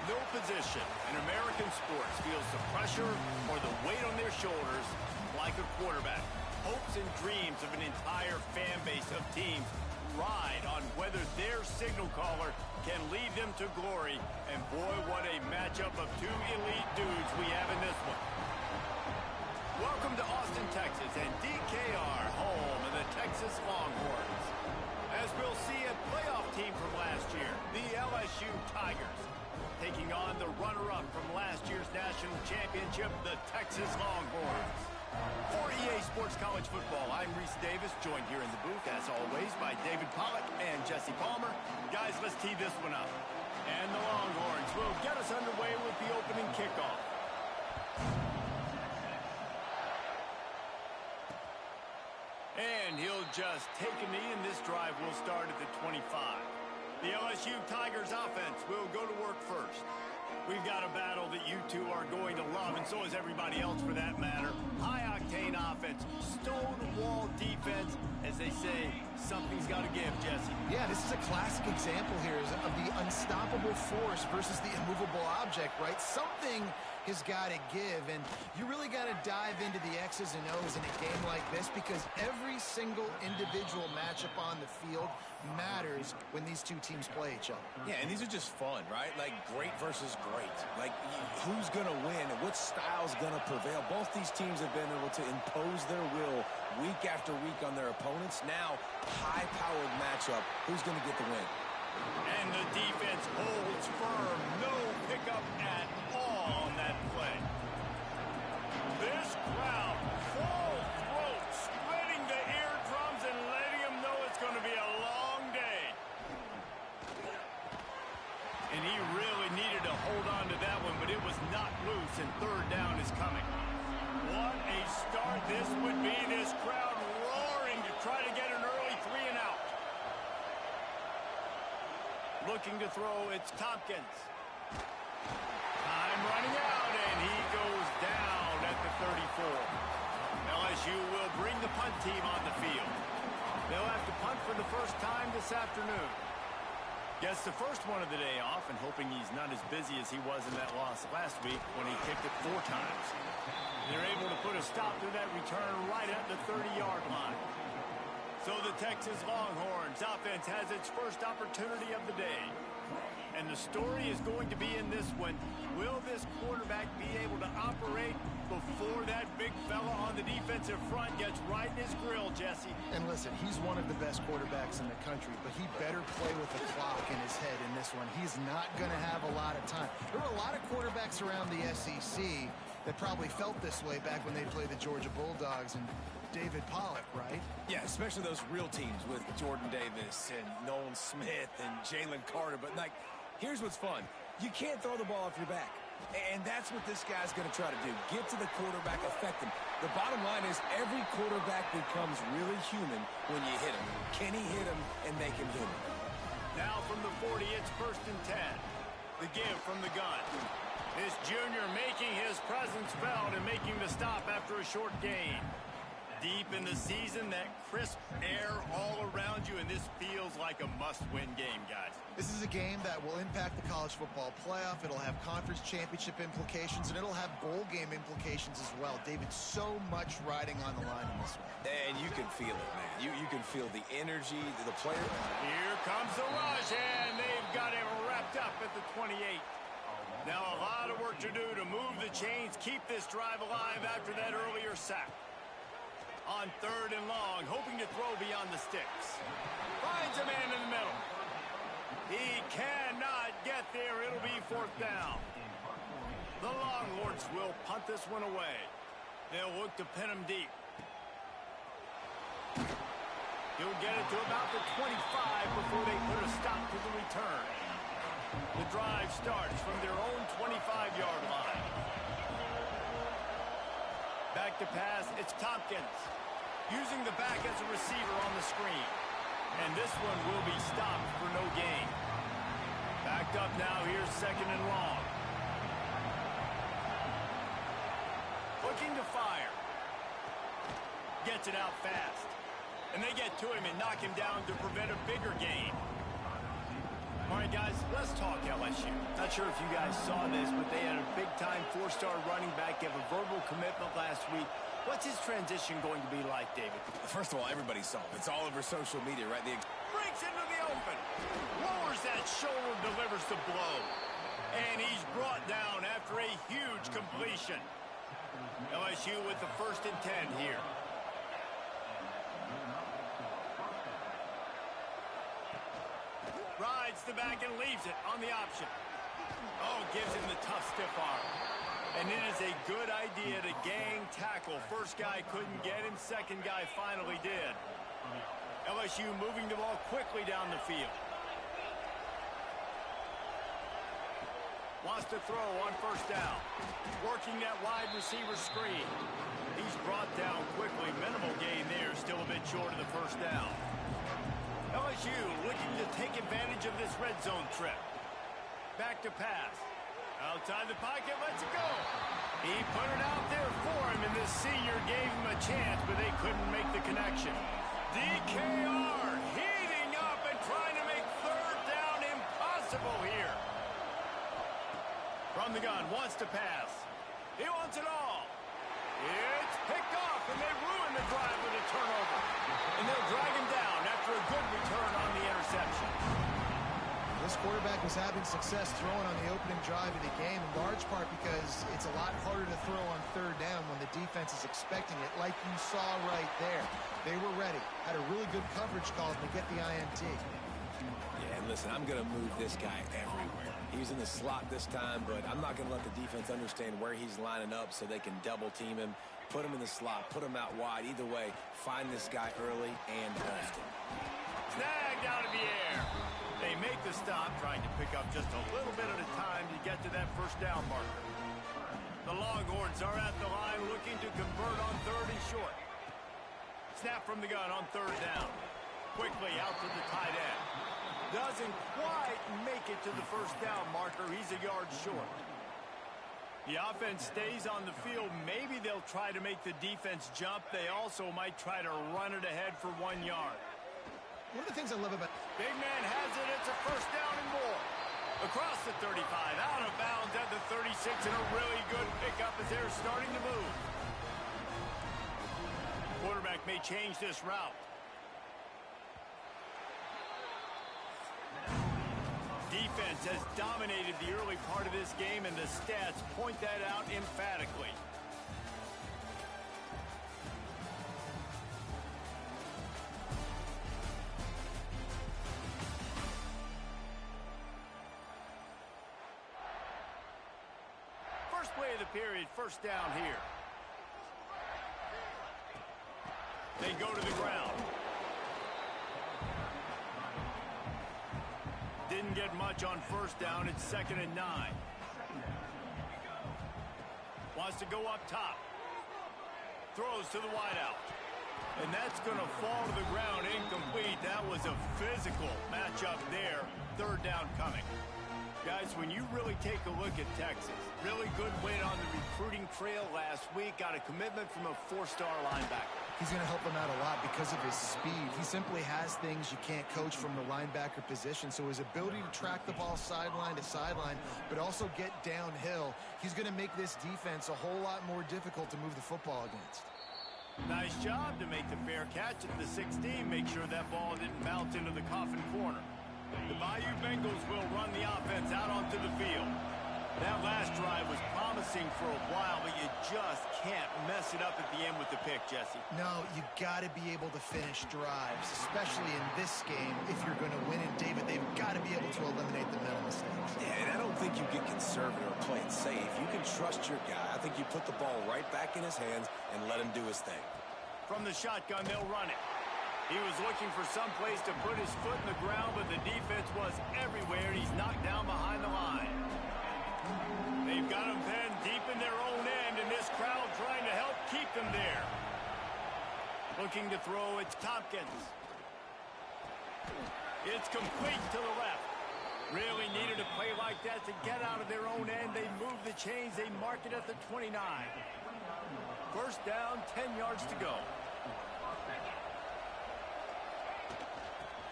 No position in American sports feels the pressure or the weight on their shoulders like a quarterback. Hopes and dreams of an entire fan base of teams ride on whether their signal caller can lead them to glory. And boy, what a matchup of two elite dudes we have in this one. Welcome to Austin, Texas, and DKR, home of the Texas Longhorns. As we'll see, a playoff team from last year, the LSU Tigers, taking on the runner-up from last year's national championship, the Texas Longhorns. For EA Sports College Football, I'm Reese Davis, joined here in the booth, as always, by David Pollack and Jesse Palmer. Guys, let's tee this one up. And the Longhorns will get us underway with the opening kickoff. And he'll just take a knee, and this drive will start at the 25. The LSU Tigers offense will go to work first. We've got a battle that you two are going to love, and so is everybody else for that matter. High-octane offense, stone-wall defense. As they say, something's got to give, Jesse. Yeah, this is a classic example here of the unstoppable force versus the immovable object, right? Something has got to give, and you really got to dive into the X's and O's in a game like this because every single individual matchup on the field matters when these two teams play each other. Yeah, and these are just fun, right? Like great versus great. Like who's going to win and what style's going to prevail. Both these teams have been able to impose their will week after week on their opponents. Now, high-powered matchup. Who's going to get the win? And the defense holds firm. No pickup at all on that play. This crowd, full throat, splitting the eardrums and letting them know it's going to be a long day. And he really needed to hold on to that one, but it was not loose, and third down is coming. What a start this would be. This crowd roaring to try to get an early 3-and-out. Looking to throw, it's Tompkins. Time running out, and he goes down at the 34. LSU will bring the punt team on the field. They'll have to punt for the first time this afternoon. Gets the first one of the day off, and hoping he's not as busy as he was in that loss last week when he kicked it 4 times. They're able to put a stop to that return right at the 30-yard line. So the Texas Longhorns offense has its first opportunity of the day. And the story is going to be in this one. Will this quarterback be able to operate before that big fella on the defensive front gets right in his grill, Jesse? And listen, he's one of the best quarterbacks in the country, but he better play with the clock in his head in this one. He's not going to have a lot of time. There were a lot of quarterbacks around the SEC that probably felt this way back when they played the Georgia Bulldogs and David Pollack, right? Yeah, especially those real teams with Jordan Davis and Nolan Smith and Jalen Carter. But, like, here's what's fun. You can't throw the ball off your back. And that's what this guy's going to try to do. Get to the quarterback, affect him. The bottom line is every quarterback becomes really human when you hit him. Can he hit him and make him human? Now from the 40, it's 1st and 10. The give from the gun. This junior making his presence felt and making the stop after a short gain. Deep in the season, that crisp air all around you, and this feels like a must-win game, guys. This is a game that will impact the college football playoff. It'll have conference championship implications, and it'll have bowl game implications as well. David, so much riding on the line in this one. And you can feel it, man. You can feel the energy, the player. Here comes the rush, and they've got him wrapped up at the 28. Now a lot of work to do to move the chains, keep this drive alive after that earlier sack. On 3rd and long, hoping to throw beyond the sticks. Finds a man in the middle. He cannot get there. It'll be 4th down. The Longhorns will punt this one away. They'll look to pin him deep. He'll get it to about the 25 before they put a stop to the return. The drive starts from their own 25-yard line. Back to pass, it's Tompkins. Using the back as a receiver on the screen. And this one will be stopped for no gain. Backed up now, here's 2nd and long. Looking to fire. Gets it out fast. And they get to him and knock him down to prevent a bigger gain. All right, right, guys, let's talk LSU. Not sure if you guys saw this, but they had a big-time four-star running back give a verbal commitment last week. What's his transition going to be like, David? First of all, everybody saw it. It's all over social media, right? Breaks into the open. Lowers that shoulder, delivers the blow. And he's brought down after a huge completion. LSU with the 1st and 10 here. Rides the back and leaves it on the option. Oh, gives him the tough stiff arm. And it is a good idea to gang tackle. First guy couldn't get him. Second guy finally did. LSU moving the ball quickly down the field. Wants to throw on 1st down. Working that wide receiver screen. He's brought down quickly. Minimal gain there. Still a bit short of the 1st down. LSU looking to take advantage of this red zone trip. Back to pass. Outside the pocket, lets it go. He put it out there for him, and this senior gave him a chance, but they couldn't make the connection. DKR heating up and trying to make 3rd down impossible here. From the gun, wants to pass. He wants it all. It's picked off, and they ruin the drive with a turnover. And they'll drag him down after a good return on the interception. This quarterback was having success throwing on the opening drive of the game, in large part because it's a lot harder to throw on 3rd down when the defense is expecting it, like you saw right there. They were ready. Had a really good coverage call to get the INT. Yeah, and listen, I'm going to move this guy everywhere. He's in the slot this time, but I'm not going to let the defense understand where he's lining up so they can double team him, put him in the slot, put him out wide. Either way, find this guy early and often. Snagged out of the air. They make the stop, trying to pick up just a little bit at a time to get to that 1st down marker. The Longhorns are at the line looking to convert on 3rd and short. Snap from the gun on 3rd down. Quickly out to the tight end. Doesn't quite make it to the 1st down marker. He's a yard short. The offense stays on the field. Maybe they'll try to make the defense jump. They also might try to run it ahead for 1 yard. One of the things I love about... Big man has it. It's a 1st down and more. Across the 35, out of bounds at the 36, and a really good pickup as they're starting to move. Quarterback may change this route. Defense has dominated the early part of this game, and the stats point that out emphatically. First play of the period, 1st down here. They go to the ground. Didn't get much on 1st down. It's 2nd and 9. Wants to go up top. Throws to the wideout. And that's going to fall to the ground incomplete. That was a physical matchup there. 3rd down coming. Guys, when you really take a look at Texas, really good win on the recruiting trail last week. Got a commitment from a 4-star linebacker. He's going to help them out a lot because of his speed. He simply has things you can't coach from the linebacker position. So his ability to track the ball sideline to sideline, but also get downhill, he's going to make this defense a whole lot more difficult to move the football against. Nice job to make the fair catch at the 16. Make sure that ball didn't bounce into the coffin corner. The Bayou Bengals will run the offense out onto the field. That last drive was promising for a while, but you just can't mess it up at the end with the pick, Jesse. No, you got to be able to finish drives, especially in this game. If you're going to win it, David, they've got to be able to eliminate the mental mistakes. Yeah, and I don't think you get conservative or play it safe. You can trust your guy. I think you put the ball right back in his hands and let him do his thing. From the shotgun, they'll run it. He was looking for some place to put his foot in the ground, but the defense was everywhere, and he's knocked down behind the line. They've got him pinned deep in their own end, and this crowd trying to help keep them there. Looking to throw, it's Tompkins. It's complete to the left. Really needed a play like that to get out of their own end. They move the chains. They mark it at the 29. 1st down, 10 yards to go.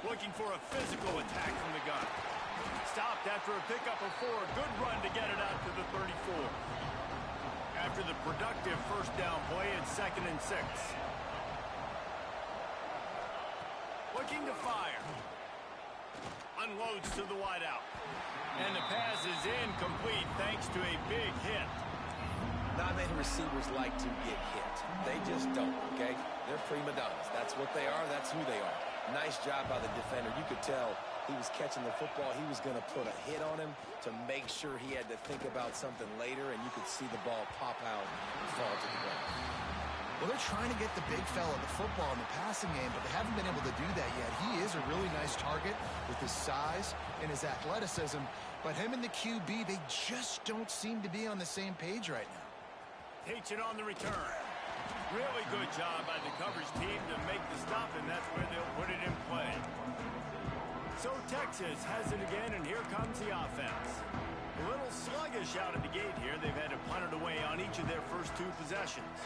Looking for a physical attack from the gun. after a pickup of 4. Good run to get it out to the 34. After the productive first down play, it's 2nd and 6. Looking to fire. Unloads to the wideout. And the pass is incomplete thanks to a big hit. Not many receivers like to get hit. They just don't, okay? They're prima donnas. That's what they are. That's who they are. Nice job by the defender. You could tell he was catching the football. He was going to put a hit on him to make sure he had to think about something later, and you could see the ball pop out and fall to the ground. Well, they're trying to get the big fella the football in the passing game, but they haven't been able to do that yet. He is a really nice target with his size and his athleticism, but him and the QB, they just don't seem to be on the same page right now. Takes it on the return. Really good job by the coverage team to make the stop, and that's where they'll put it in play. So Texas has it again, and here comes the offense. A little sluggish out of the gate here. They've had to punt it away on each of their first 2 possessions.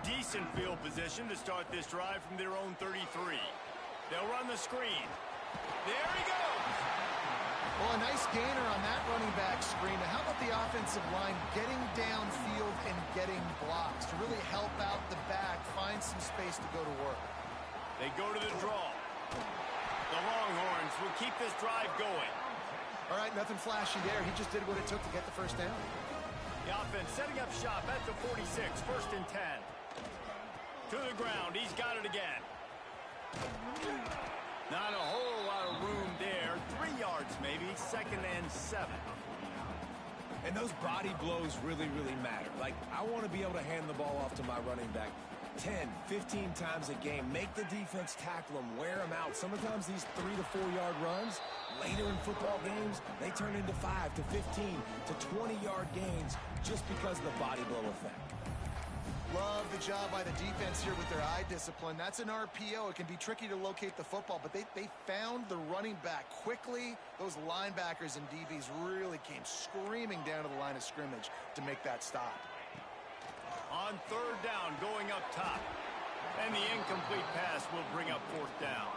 Decent field position to start this drive from their own 33. They'll run the screen. There he goes. Well, a nice gainer on that running back screen. Now, how about the offensive line getting downfield and getting blocks to really help out the back, find some space to go to work? They go to the draw. The Longhorns will keep this drive going. All right, nothing flashy there. He just did what it took to get the first down. The offense setting up shop at the 46, 1st and 10. To the ground, he's got it again. Not a whole lot of room there. 3 yards maybe, 2nd and 7. And those body blows really, really matter. Like, I want to be able to hand the ball off to my running back 10, 15 times a game. Make the defense tackle them, wear them out. Sometimes these 3 to 4 yard runs, later in football games, they turn into 5 to 15 to 20 yard gains just because of the body blow effect. Love the job by the defense here with their eye discipline. That's an RPO. It can be tricky to locate the football, but they found the running back quickly. Those linebackers and DBs really came screaming down to the line of scrimmage to make that stop. On 3rd down, going up top. And the incomplete pass will bring up 4th down.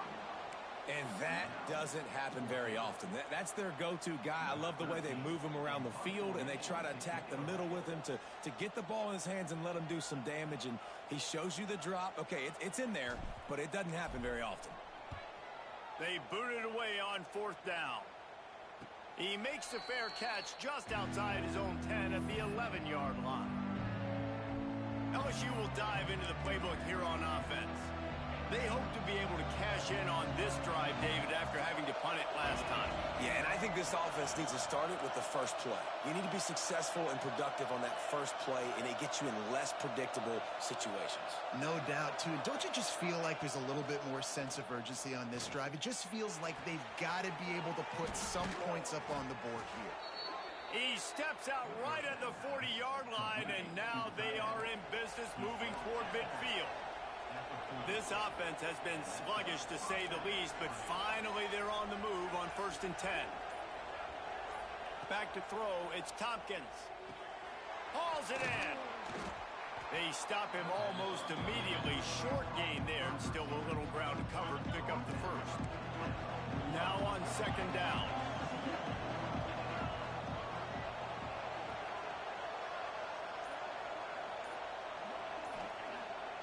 And that doesn't happen very often. That's their go-to guy. I love the way they move him around the field, and they try to attack the middle with him to get the ball in his hands and let him do some damage. And he shows you the drop. Okay, it's in there, but it doesn't happen very often. They boot it away on 4th down. He makes the fair catch just outside his own 10 at the 11-yard line. LSU will dive into the playbook here on offense. They hope to be able to cash in on this drive, David, after having to punt it last time. Yeah, and I think this offense needs to start it with the first play. You need to be successful and productive on that first play, and it gets you in less predictable situations. No doubt, too. Don't you just feel like there's a little bit more sense of urgency on this drive? It just feels like they've got to be able to put some points up on the board here. He steps out right at the 40-yard line, and now they are in business moving toward midfield. This offense has been sluggish, to say the least, but finally they're on the move on 1st and 10. Back to throw, it's Tompkins. Hauls it in. They stop him almost immediately. Short gain there, and still a little ground to cover to pick up the first. Now on 2nd down.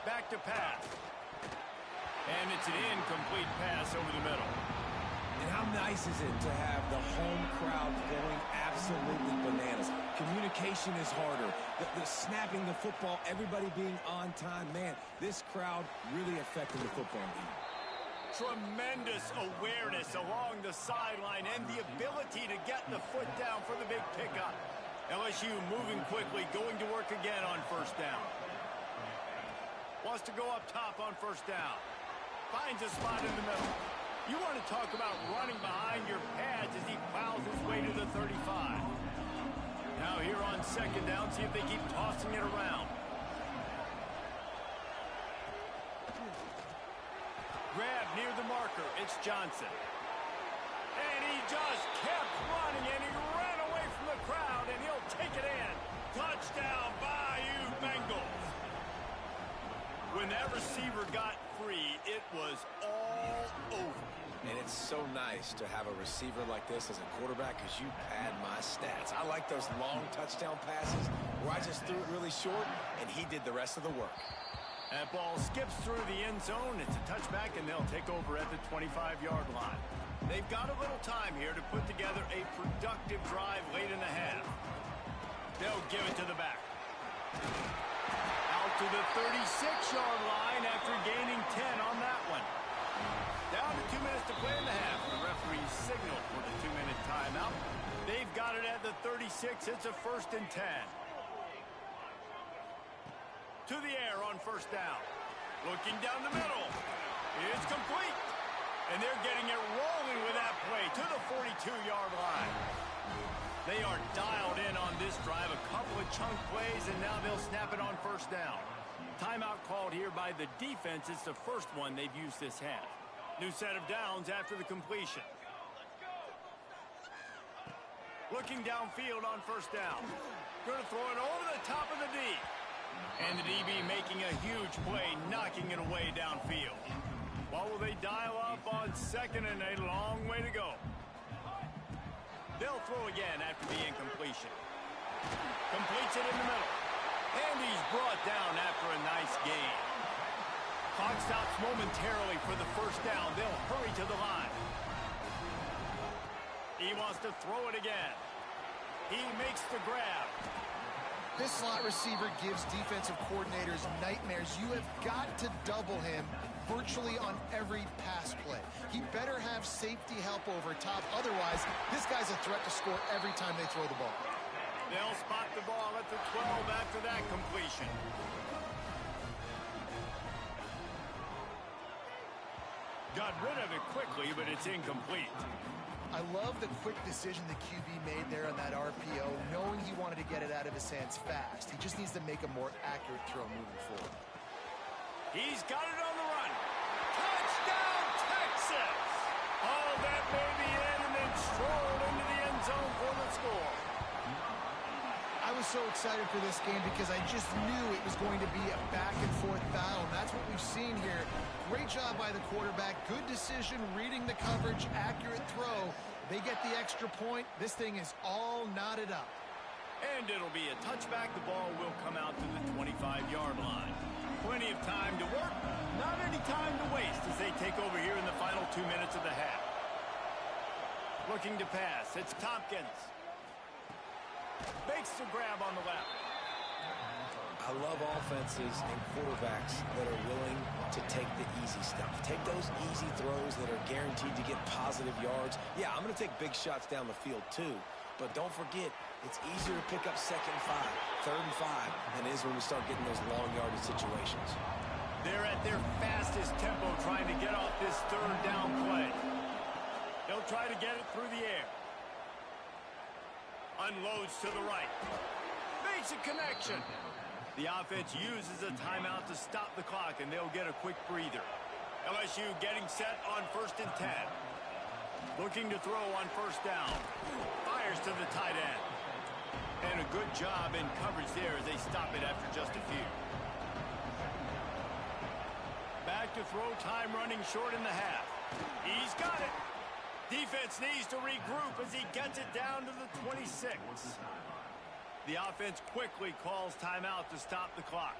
Back to pass. And it's an incomplete pass over the middle. And how nice is it to have the home crowd going absolutely bananas? Communication is harder. The snapping the football, everybody being on time. Man, this crowd really affecting the football game. Tremendous awareness along the sideline and the ability to get the foot down for the big pickup. LSU moving quickly, going to work again on 1st down. Wants to go up top on 1st down. Finds a spot in the middle. You want to talk about running behind your pads as he plows his way to the 35. Now here on 2nd down, see if they keep tossing it around. Grab near the marker. It's Johnson. And he just kept running, and he ran away from the crowd, and he'll take it in. Touchdown, Bayou Bengals. When that receiver got free, it was all over. And it's so nice nice to have a receiver like this as a quarterback because you pad my stats. I like those long touchdown passes where I just threw it really short, and he did the rest of the work. That ball skips through the end zone. It's a touchback, and they'll take over at the 25-yard line. They've got a little time here to put together a productive drive late in the half. They'll give it to the back. Out to the 36-yard line after gaining 10 on that one. Down to 2 minutes to play in the half. The referee signaled for the 2-minute timeout. They've got it at the 36. It's a 1st and 10. To the air on 1st down. Looking down the middle. It's complete. And they're getting it rolling with that play to the 42-yard line. They are dialed in on this drive. A couple of chunk plays, and now they'll snap it on 1st down. Timeout called here by the defense. It's the first one they've used this half. New set of downs after the completion. Looking downfield on 1st down. Going to throw it over the top of the D. And the DB making a huge play, knocking it away downfield. What will they dial up on 2nd and a long way to go? They'll throw again after the incompletion. Completes it in the middle. And he's brought down after a nice gain. Clock stops momentarily for the 1st down. They'll hurry to the line. He wants to throw it again. He makes the grab. This slot receiver gives defensive coordinators nightmares. You have got to double him virtually on every pass play. He better have safety help over top. Otherwise, this guy's a threat to score every time they throw the ball. They'll spot the ball at the 12 after that completion. Got rid of it quickly, but it's incomplete. I love the quick decision the QB made there on that RPO, knowing he wanted to get it out of his hands fast. He just needs to make a more accurate throw moving forward. He's got it on the run. Touchdown, Texas! Oh, that may be it, and then strolled into the end zone for the score. I was so excited for this game because I just knew it was going to be a back-and-forth battle, and that's what we've seen here. Great job by the quarterback. Good decision, reading the coverage, accurate throw. They get the extra point. This thing is all knotted up. And it'll be a touchback. The ball will come out to the 25-yard line. Plenty of time to work. Not any time to waste as they take over here in the final 2 minutes of the half. Looking to pass. It's Tompkins. Makes the grab on the left. I love offenses and quarterbacks that are willing to take the easy stuff. Take those easy throws that are guaranteed to get positive yards. Yeah, I'm going to take big shots down the field too. But don't forget, it's easier to pick up 2nd and 5, 3rd and 5 than it is when we start getting those long yardage situations. They're at their fastest tempo trying to get off this 3rd down play. They'll try to get it through the air. Unloads to the right. Makes a connection. The offense uses a timeout to stop the clock, and they'll get a quick breather. LSU getting set on 1st and 10. Looking to throw on 1st down. Fires to the tight end. And a good job in coverage there as they stop it after just a few. Back to throw, time running short in the half. He's got it. Defense needs to regroup as he gets it down to the 26. The offense quickly calls timeout to stop the clock.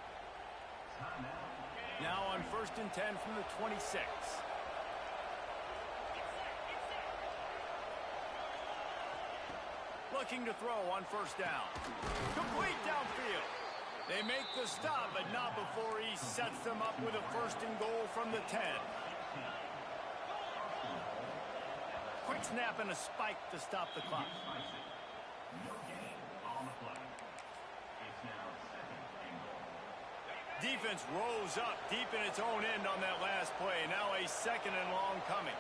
Now on 1st and 10 from the 26. Looking to throw on 1st down. Complete downfield. They make the stop, but not before he sets them up with a 1st and goal from the 10. Quick snap and a spike to stop the clock. Defense rose up deep in its own end on that last play. Now a 2nd and long coming.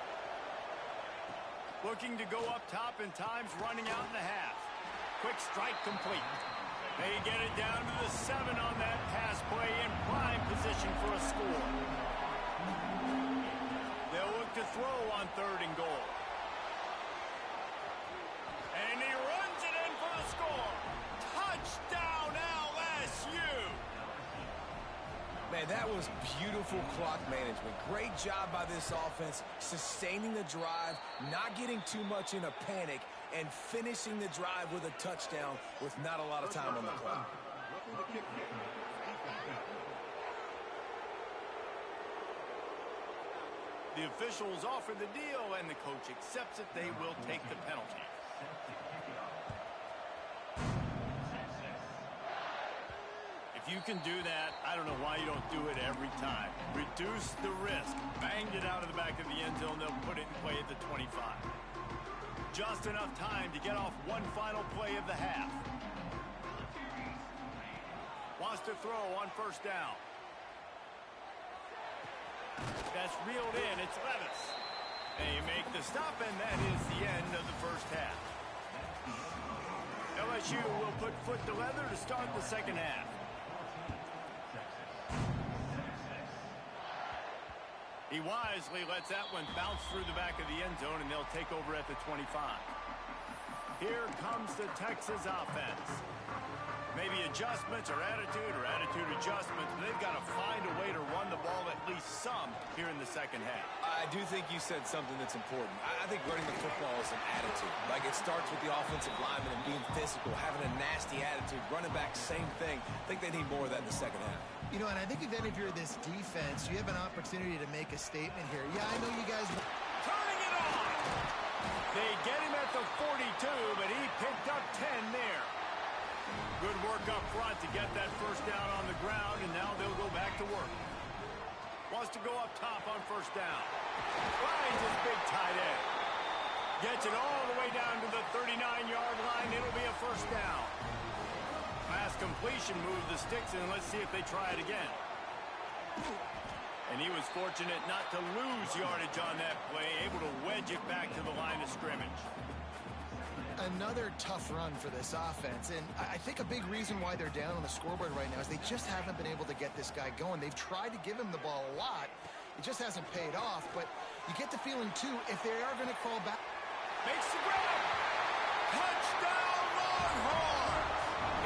Looking to go up top, and time's running out in the half. Quick strike complete. They get it down to the 7 on that pass play in prime position for a score. They'll look to throw on 3rd and goal. And he runs it in for the score. Touchdown LSU! And that was beautiful clock management. Great job by this offense, sustaining the drive, not getting too much in a panic, and finishing the drive with a touchdown with not a lot of time on the clock. The officials offer the deal, and the coach accepts it. They will take the penalty. If you can do that, I don't know why you don't do it every time. Reduce the risk. Banged it out of the back of the end zone. They'll put it in play at the 25. Just enough time to get off one final play of the half. Wants to throw on first down. That's reeled in. It's Levis. They make the stop, and that is the end of the first half. LSU will put foot to leather to start the second half. He wisely lets that one bounce through the back of the end zone, and they'll take over at the 25. Here comes the Texas offense. Maybe adjustments or attitude adjustments, but they've got to find a way to run the ball at least some here in the second half. I do think you said something that's important. I think running the football is an attitude. Like, it starts with the offensive lineman and being physical, having a nasty attitude. Running back, same thing. I think they need more of that in the second half. You know, and I think then if you're this defense, you have an opportunity to make a statement here. Yeah, I know you guys... Turning it on! They get him at the 42, but he picked up 10 there. Good work up front to get that first down on the ground, and now they'll go back to work. Wants to go up top on first down. Finds his big tight end. Gets it all the way down to the 39-yard line. It'll be a first down. Pass completion, move the sticks, and let's see if they try it again. And he was fortunate not to lose yardage on that play, able to wedge it back to the line of scrimmage. Another tough run for this offense, and I think a big reason why they're down on the scoreboard right now is they just haven't been able to get this guy going. They've tried to give him the ball a lot. It just hasn't paid off, but you get the feeling, too, if they are going to crawl back. Makes the grab. Touchdown, Longhorns!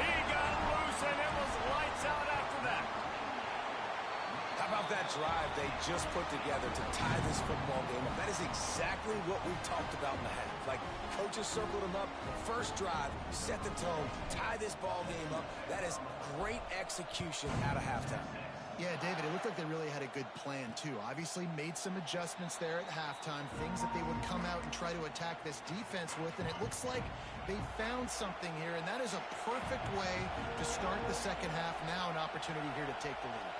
He got loose, and it was lights out after that. How about that drive they just put together to tie this football game up? That is exactly what we talked about in the half. Like, coaches circled them up. First drive, set the tone, tie this ball game up. That is great execution out of halftime. Yeah, David, it looked like they really had a good plan, too. Obviously made some adjustments there at halftime, things that they would come out and try to attack this defense with, and it looks like they found something here, and that is a perfect way to start the second half. Now an opportunity here to take the lead.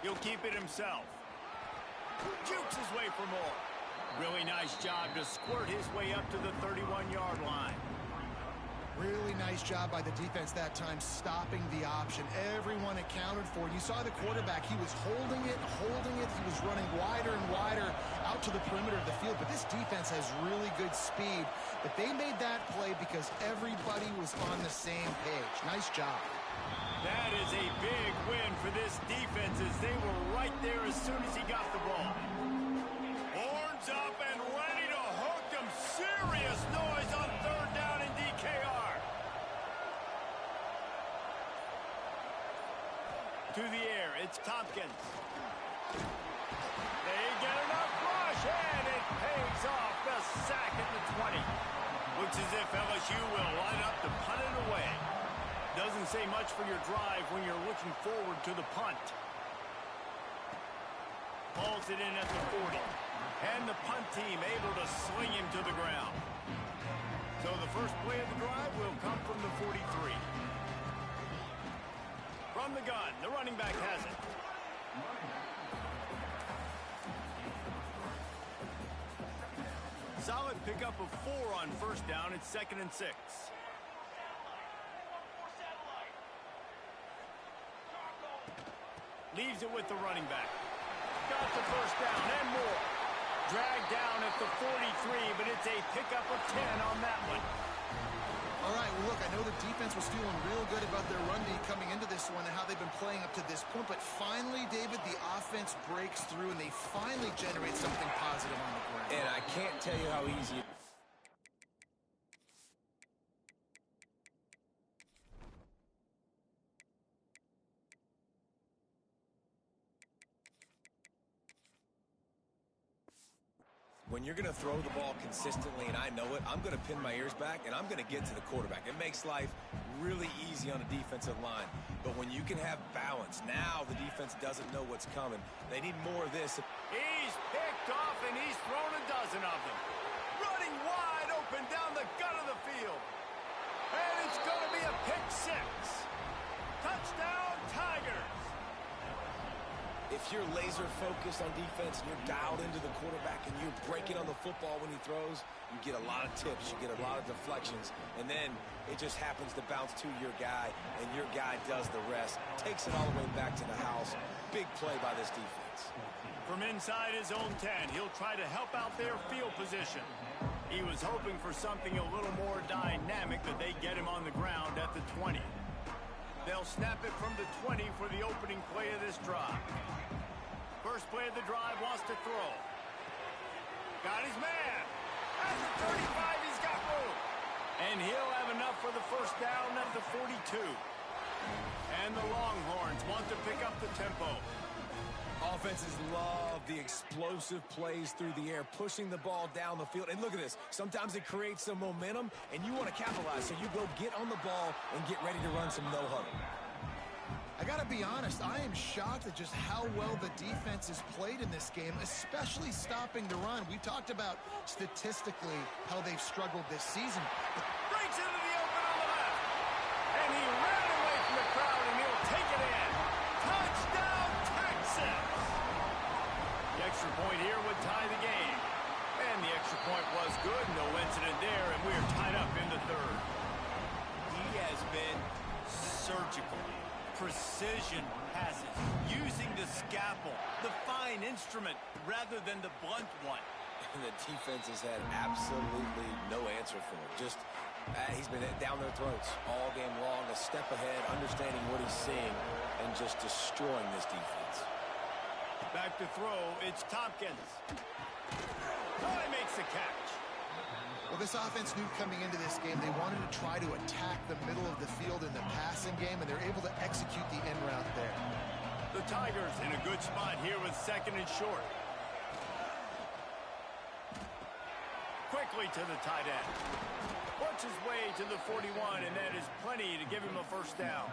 He'll keep it himself. Jukes his way for more. Really nice job to squirt his way up to the 31-yard line. Really nice job by the defense that time, stopping the option. Everyone accounted for. You saw the quarterback. He was holding it. He was running wider and wider out to the perimeter of the field. But this defense has really good speed. But they made that play because everybody was on the same page. Nice job. That is a big win for this defense as they were right there as soon as he got the ball. Horns up and ready to hook them. Serious noise on third down in DKR. To the air, it's Tompkins. They get enough rush, and it pays off the sack at the 20. Looks as if LSU will line up to punt it away. Doesn't say much for your drive when you're looking forward to the punt. Hauls it in at the 40. And the punt team able to sling him to the ground. So the first play of the drive will come from the 43. From the gun, the running back has it. Solid pickup of 4 on first down. It's 2nd and 6. Leaves it with the running back. Got the first down and more. Dragged down at the 43, but it's a pickup of 10 on that one. All right, well, look, I know the defense was feeling real good about their run D coming into this one and how they've been playing up to this point, but finally, David, the offense breaks through and they finally generate something positive on the ground. And I can't tell you how easy When you're going to throw the ball consistently, and I know it, I'm going to pin my ears back, and I'm going to get to the quarterback. It makes life really easy on a defensive line. But when you can have balance, now the defense doesn't know what's coming. They need more of this. He's picked off, and he's thrown a dozen of them. Running wide open down the gut of the field. And it's going to be a pick six. Touchdown, Tigers. If you're laser focused on defense and you're dialed into the quarterback and you're breaking on the football when he throws, you get a lot of tips, you get a lot of deflections, and then it just happens to bounce to your guy, and your guy does the rest. Takes it all the way back to the house. Big play by this defense. From inside his own 10, he'll try to help out their field position. He was hoping for something a little more dynamic, that they get him on the ground at the 20. They'll snap it from the 20 for the opening play of this drive. First play of the drive, wants to throw. Got his man. At the 35, he's got room. And he'll have enough for the first down at the 42. And the Longhorns want to pick up the tempo. Offenses love the explosive plays through the air, pushing the ball down the field. And look at this. Sometimes it creates some momentum, and you want to capitalize. So you go get on the ball and get ready to run some no-huddle. I got to be honest, I am shocked at just how well the defense has played in this game, especially stopping the run. We talked about statistically how they've struggled this season. Breaks into the open on the left. And he ran away from the crowd, and he'll take it in. Touchdown, Texas! The extra point here would tie the game. And the extra point was good. No incident there, and we are tied up in the third. He has been surgical. Precision passes, using the scalpel, the fine instrument, rather than the blunt one. And the defense has had absolutely no answer for it. Just, he's been down their throats all game long, a step ahead, understanding what he's seeing, and just destroying this defense. Back to throw, it's Tompkins. Oh, he makes the catch. Well, this offense knew coming into this game they wanted to try to attack the middle of the field in the passing game, and they're able to execute the in route there. The Tigers in a good spot here with second and short. Quickly to the tight end. Works his way to the 41, and that is plenty to give him a first down.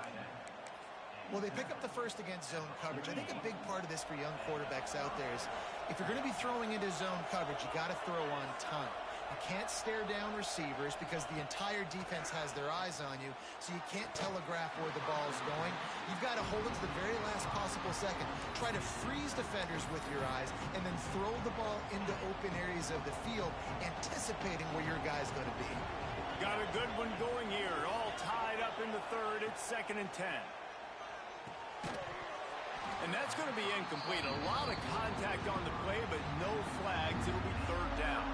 Well, they pick up the first against zone coverage. I think a big part of this for young quarterbacks out there is if you're going to be throwing into zone coverage, you got to throw on time. You can't stare down receivers because the entire defense has their eyes on you, so you can't telegraph where the ball's going. You've got to hold it to the very last possible second. Try to freeze defenders with your eyes, and then throw the ball into open areas of the field, anticipating where your guy's going to be. Got a good one going here. All tied up in the third. It's 2nd and 10. And that's going to be incomplete. A lot of contact on the play, but no flags. It'll be 3rd down.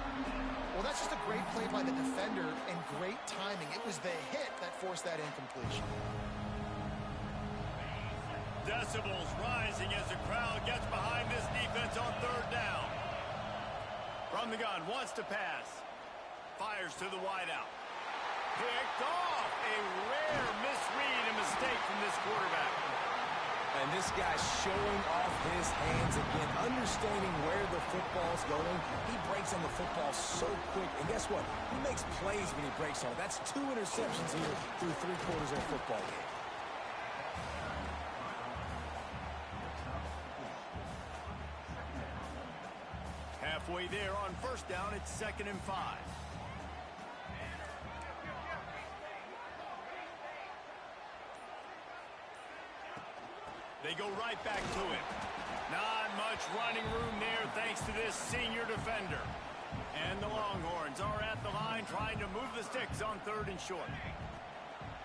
Well, that's just a great play by the defender and great timing. It was the hit that forced that incompletion. Decibels rising as the crowd gets behind this defense on 3rd down. From the gun, wants to pass. Fires to the wideout. Picked off. A rare misread and mistake from this quarterback. And this guy's showing off his hands again, understanding where the football's going. He breaks on the football so quick. And guess what? He makes plays when he breaks on it. That's 2 interceptions here through 3 quarters of a football game. Halfway there on 1st down, it's 2nd and 5. They go right back to him. Not much running room there thanks to this senior defender. And the Longhorns are at the line trying to move the sticks on 3rd and short.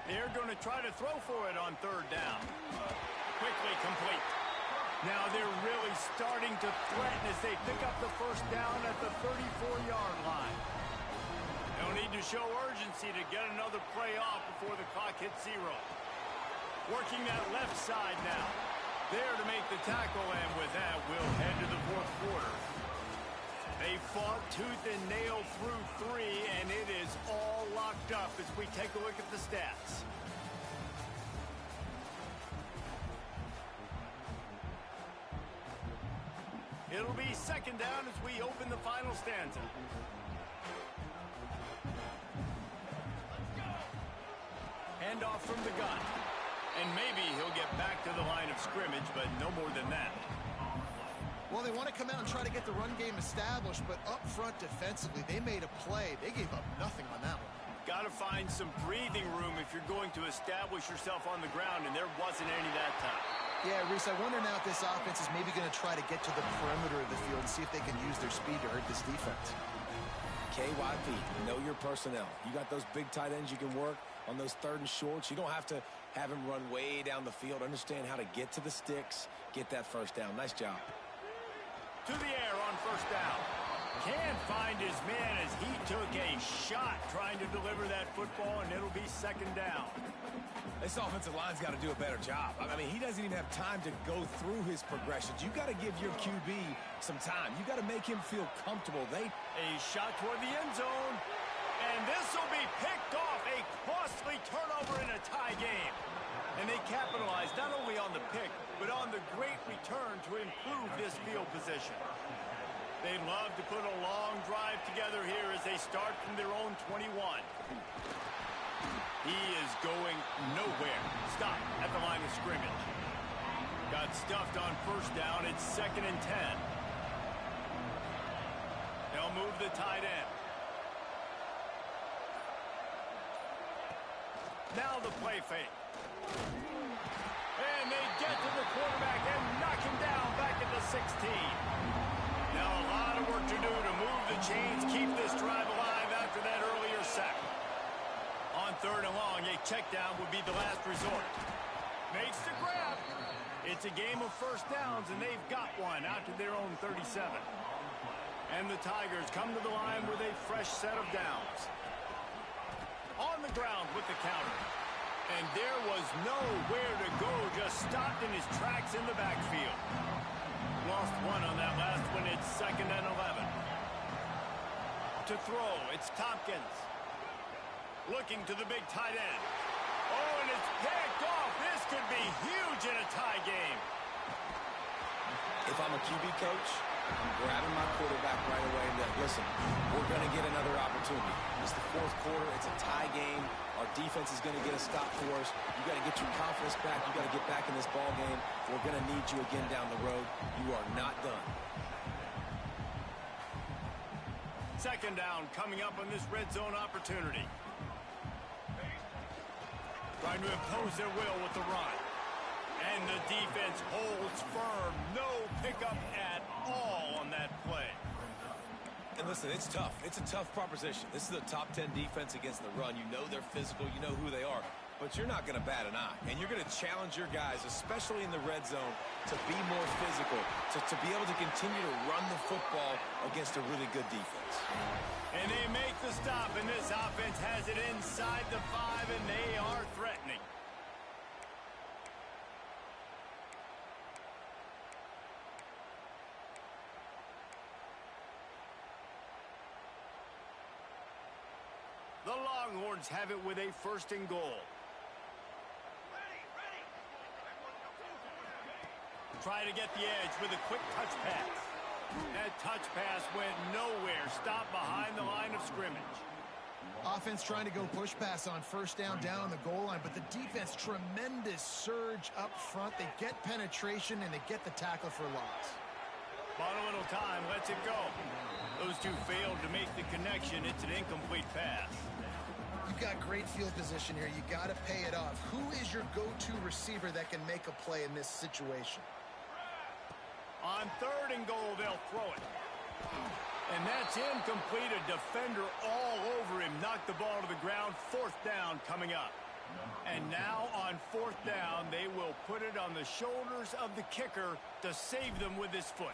They're going to try to throw for it on 3rd down. Quickly complete. Now they're really starting to threaten as they pick up the first down at the 34-yard line. They'll need to show urgency to get another play off before the clock hits 0. Working that left side now. There to make the tackle, and with that, we'll head to the 4th quarter. They fought tooth and nail through 3, and it is all locked up as we take a look at the stats. It'll be second down as we open the final stanza. Handoff from the gun. And maybe he'll get back to the line of scrimmage, but no more than that. Well, they want to come out and try to get the run game established, but up front defensively, they made a play. They gave up nothing on that one. Got to find some breathing room if you're going to establish yourself on the ground, and there wasn't any that time. Yeah, Reese, I wonder now if this offense is maybe going to try to get to the perimeter of the field and see if they can use their speed to hurt this defense. KYP, know your personnel. You got those big tight ends you can work on those third and shorts. You don't have to have him run way down the field. Understand how to get to the sticks, get that first down. Nice job. To the air on first down. Can't find his man as he took a shot trying to deliver that football, and it'll be second down. This offensive line's got to do a better job. I mean, he doesn't even have time to go through his progressions. You got to give your QB some time. You got to make him feel comfortable. A shot toward the end zone, and this will be picked off. A costly turnover in a tie game. And they capitalized not only on the pick, but on the great return to improve this field position. They'd love to put a long drive together here as they start from their own 21. He is going nowhere. Stop at the line of scrimmage. Got stuffed on first down. It's 2nd and 10. They'll move the tight end. Now the play fake. And they get to the quarterback and knock him down back at the 16. Now a lot of work to do to move the chains, keep this drive alive after that earlier sack. On third and long, a check down would be the last resort. Makes the grab. It's a game of first downs, and they've got one out to their own 37. And the Tigers come to the line with a fresh set of downs. On the ground with the counter. And there was nowhere to go, just stopped in his tracks in the backfield. Lost one on that last one. It's 2nd and 11. To throw, it's Tompkins. Looking to the big tight end. Oh, and it's picked off. This could be huge in a tie game. If I'm a QB coach, I'm grabbing my quarterback right away and like, listen, we're going to get another opportunity. It's the fourth quarter. It's a tie game. Our defense is going to get a stop for us. You got to get your confidence back. You got to get back in this ball game. We're going to need you again down the road. You are not done. Second down coming up on this red zone opportunity. Trying to impose their will with the run. And the defense holds firm. No pickup at all on that play. And listen, it's tough. It's a tough proposition. This is a top 10 defense against the run. You know they're physical. You know who they are. But you're not going to bat an eye. And you're going to challenge your guys, especially in the red zone, to be more physical, to be able to continue to run the football against a really good defense. And they make the stop, and this offense has it inside the 5, and they are threatening. The Longhorns have it with a 1st and goal. Try to get the edge with a quick touch pass. That touch pass went nowhere. Stopped behind the line of scrimmage. Offense trying to go push pass on first down on the goal line, but the defense, tremendous surge up front. They get penetration, and they get the tackle for loss. Bought a little time, lets it go. Those two failed to make the connection. It's an incomplete pass. You've got great field position here. You got to pay it off. Who is your go-to receiver that can make a play in this situation? On 3rd and goal, they'll throw it. And that's incomplete. A defender all over him. Knocked the ball to the ground. 4th down coming up. And now on 4th down, they will put it on the shoulders of the kicker to save them with his foot.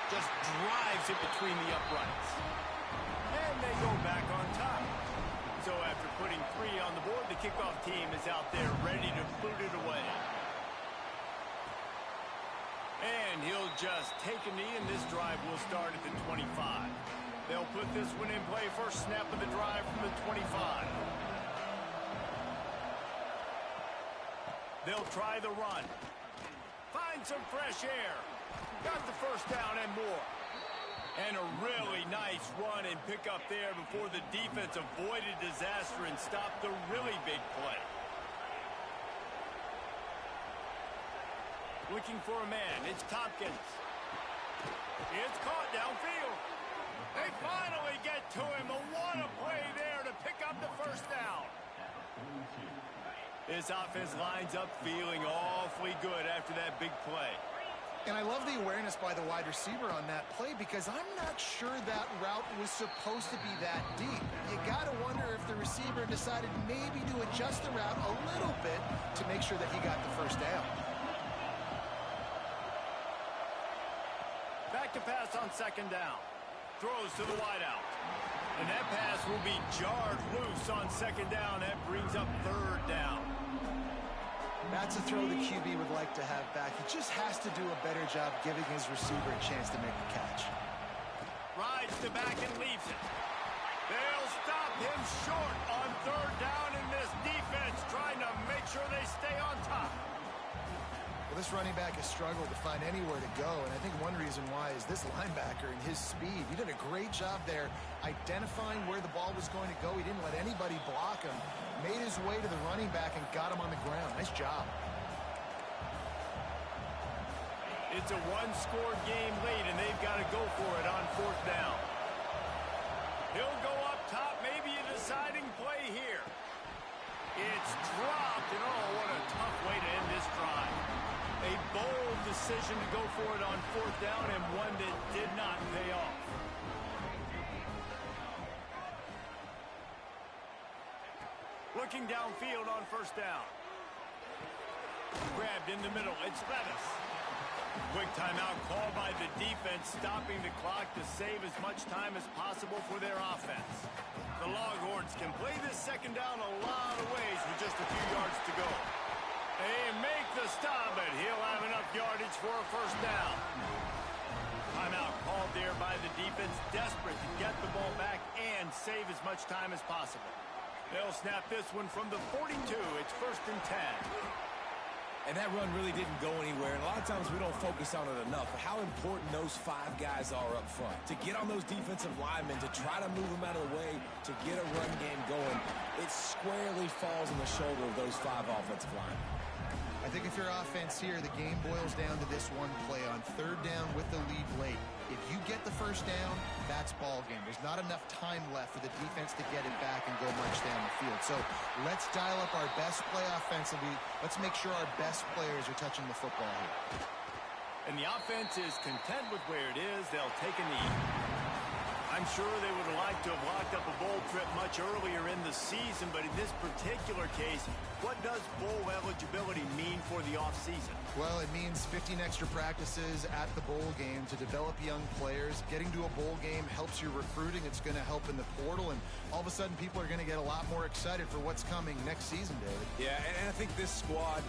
Just drives it between the uprights. And they go back on top. So after putting 3 on the board, the kickoff team is out there ready to boot it away. And he'll just take a knee, and this drive will start at the 25. They'll put this one in play. First snap of the drive from the 25. They'll try the run. Find some fresh air. Got the first down and more. And a really nice run and pick up there before the defense avoided disaster and stopped the really big play. Looking for a man. It's Tompkins. It's caught downfield. They finally get to him. And what a play there to pick up the first down. This offense lines up feeling awfully good after that big play. And I love the awareness by the wide receiver on that play because I'm not sure that route was supposed to be that deep. You got to wonder if the receiver decided maybe to adjust the route a little bit to make sure that he got the first down. Back to pass on second down. Throws to the wideout. And that pass will be jarred loose on second down. That brings up third down. That's a throw the QB would like to have back. He just has to do a better job giving his receiver a chance to make the catch. Rides the back and leaves it. They'll stop him short on third down in this defense, trying to make sure they stay on top. Well, this running back has struggled to find anywhere to go, and I think one reason why is this linebacker and his speed. He did a great job there identifying where the ball was going to go. He didn't let anybody block him. Made his way to the running back and got him on the ground. Nice job. It's a one-score game late, and they've got to go for it on fourth down. He'll go up top, maybe a deciding play here. It's dropped, and oh, what a tough way to end this drive. A bold decision to go for it on fourth down, and one that did not pay off. Looking downfield on first down. Grabbed in the middle. It's Levis. Quick timeout called by the defense, stopping the clock to save as much time as possible for their offense. The Longhorns can play this second down a lot of ways with just a few yards to go. They make the stop, but he'll have enough yardage for a first down. Timeout called there by the defense, desperate to get the ball back and save as much time as possible. They'll snap this one from the 42. It's 1st and 10. And that run really didn't go anywhere. And a lot of times we don't focus on it enough. How important those 5 guys are up front. To get on those defensive linemen, to try to move them out of the way, to get a run game going, it squarely falls on the shoulder of those 5 offensive linemen. I think if you're offense here, the game boils down to this one play on third down with the lead late. If you get the first down, that's ball game. There's not enough time left for the defense to get it back and go much down the field. So let's dial up our best play offensively. Let's make sure our best players are touching the football here. And the offense is content with where it is. They'll take a knee. I'm sure they would have liked to have locked up a bowl trip much earlier in the season, but in this particular case, what does bowl eligibility mean for the offseason? Well, it means 15 extra practices at the bowl game to develop young players. Getting to a bowl game helps your recruiting. It's going to help in the portal, and all of a sudden people are going to get a lot more excited for what's coming next season, David. Yeah, and I think this squad,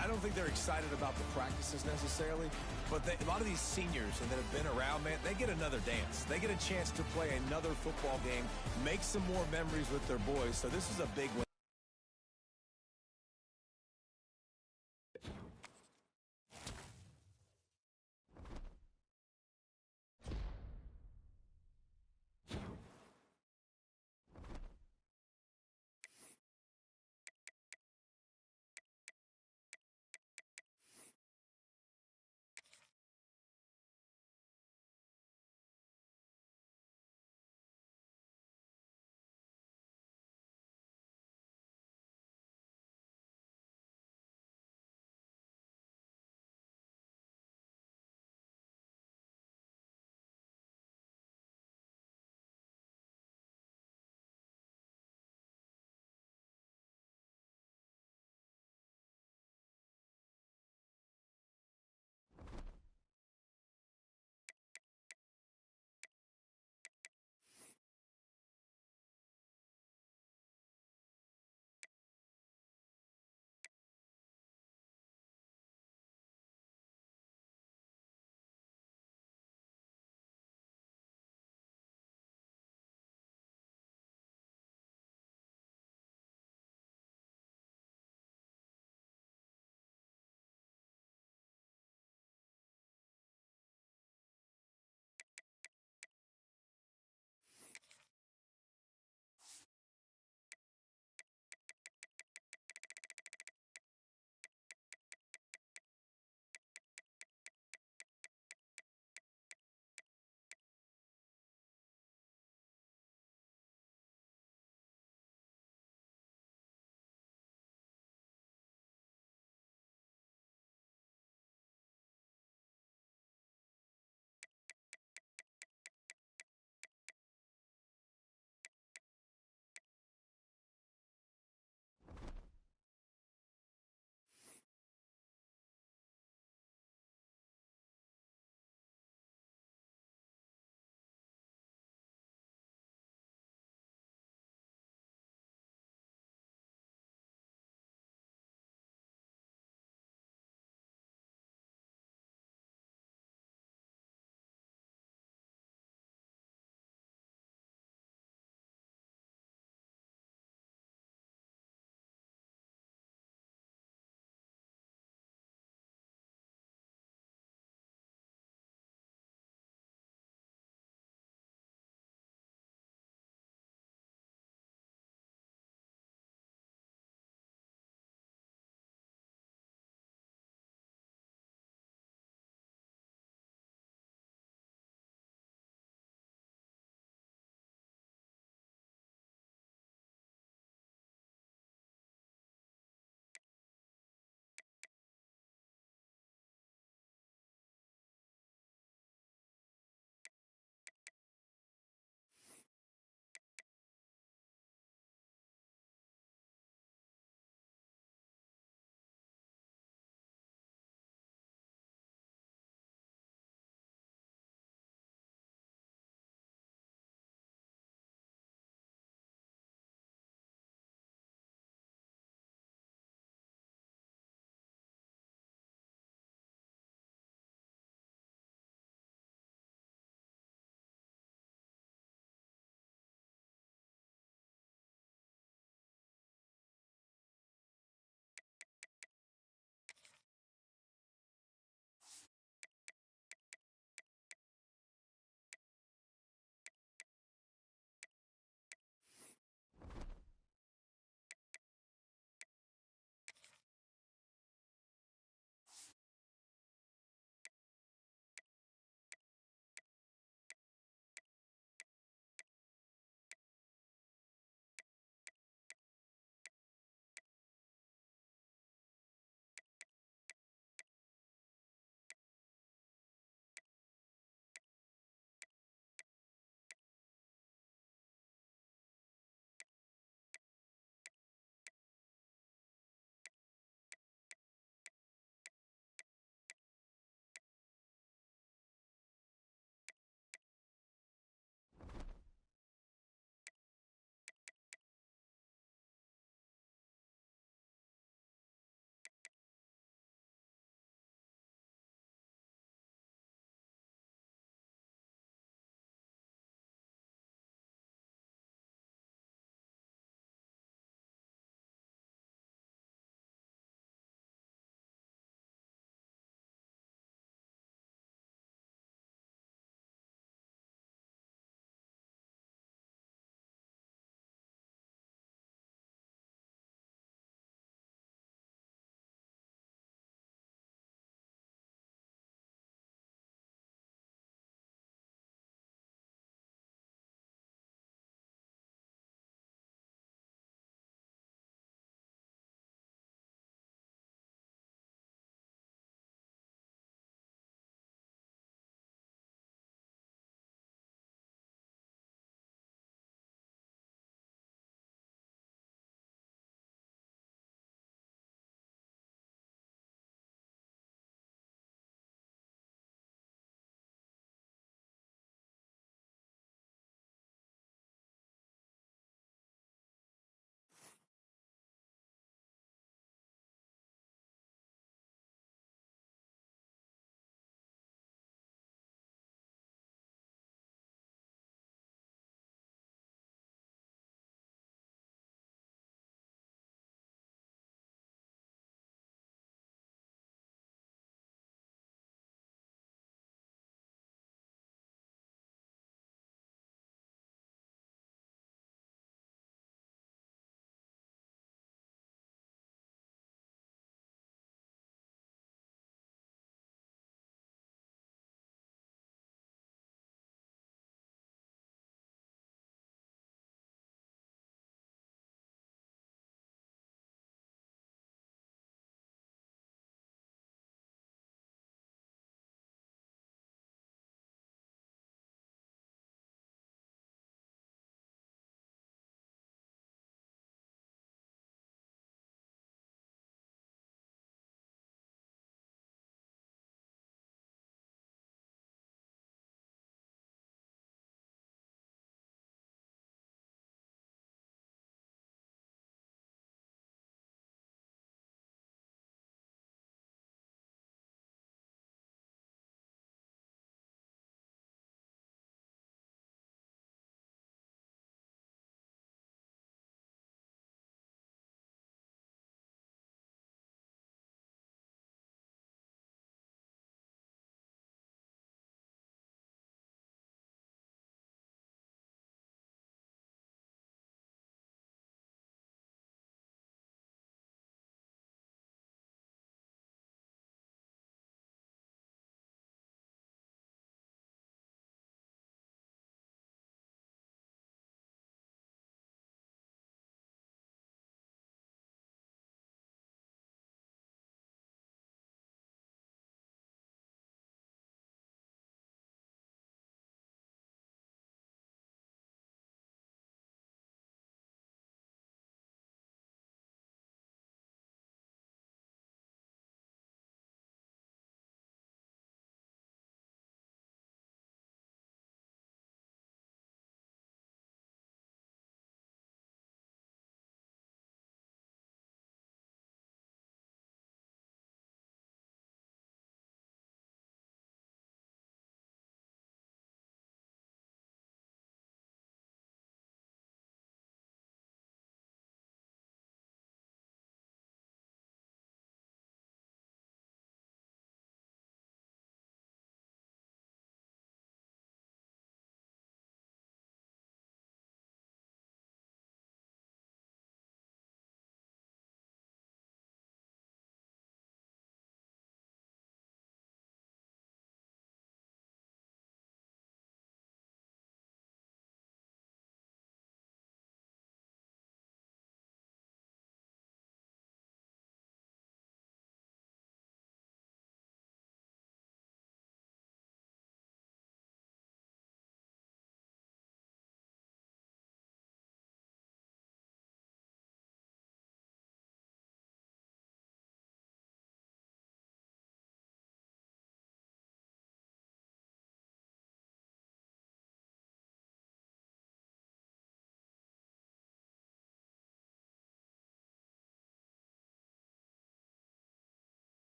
I don't think they're excited about the practices necessarily, but a lot of these seniors that have been around, man, they get another dance. They get a chance to play another football game, make some more memories with their boys, so this is a big win.